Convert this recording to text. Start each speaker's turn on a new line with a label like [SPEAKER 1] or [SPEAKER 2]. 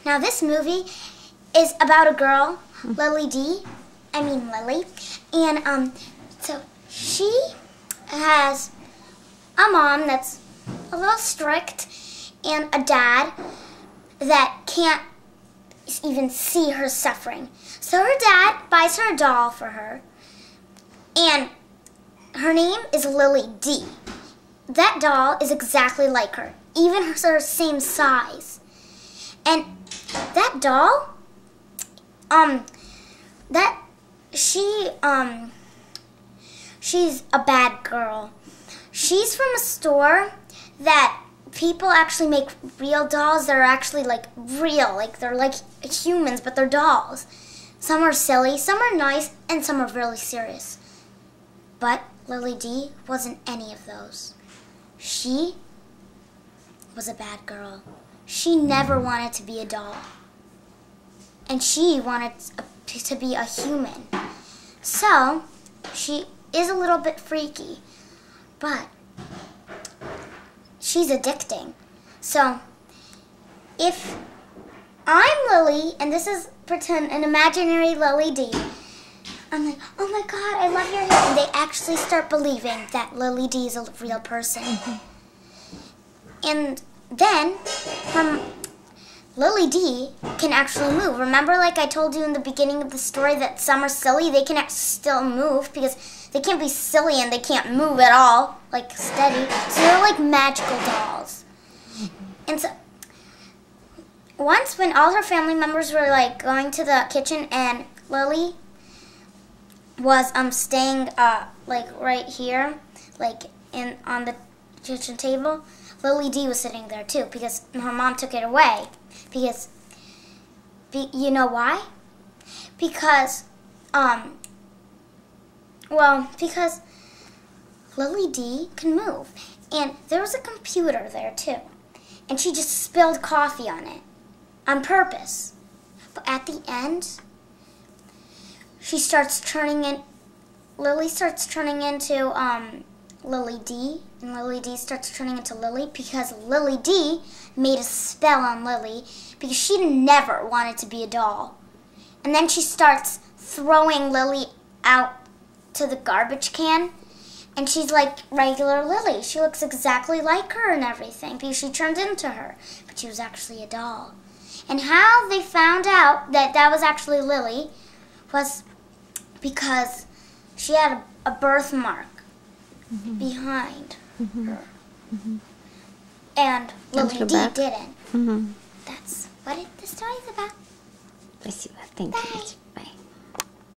[SPEAKER 1] Now this movie is about a girl, Lily, and so she has a mom that's a little strict and a dad that can't even see her suffering. So her dad buys her a doll for her, and her name is Lily D. That doll is exactly like her, even her same size. And that doll, she's a bad girl. She's from a store that people actually make real dolls that are actually like real, like they're like humans, but they're dolls. Some are silly, some are nice, and some are really serious. But Lily D wasn't any of those. She was a bad girl. She never wanted to be a doll. And she wanted to be a human. So, she is a little bit freaky, but she's addicting. So, if I'm Lily, and this is pretend an imaginary Lily D, I'm like, oh my God, I love your hair. And they actually start believing that Lily D is a real person. And then, Lily D can actually move. Remember, like I told you in the beginning of the story, that some are silly, they can still move because they can't be silly and they can't move at all, like steady. So they're like magical dolls. And so, once when all her family members were like going to the kitchen and Lily was staying like right here, like on the kitchen table, Lily D was sitting there too because her mom took it away. Because, you know why? Because, because Lily D can move. And there was a computer there too. And she just spilled coffee on it on purpose. But at the end, Lily starts turning into Lily D, and Lily D starts turning into Lily because Lily D made a spell on Lily because she never wanted to be a doll. And then she starts throwing Lily out to the garbage can, and she's like regular Lily. She looks exactly like her and everything because she turned into her, but she was actually a doll. And how they found out that that was actually Lily was because she had a birthmark behind her. And Lily D didn't. That's what the story's about.
[SPEAKER 2] Спасибо. Thank you.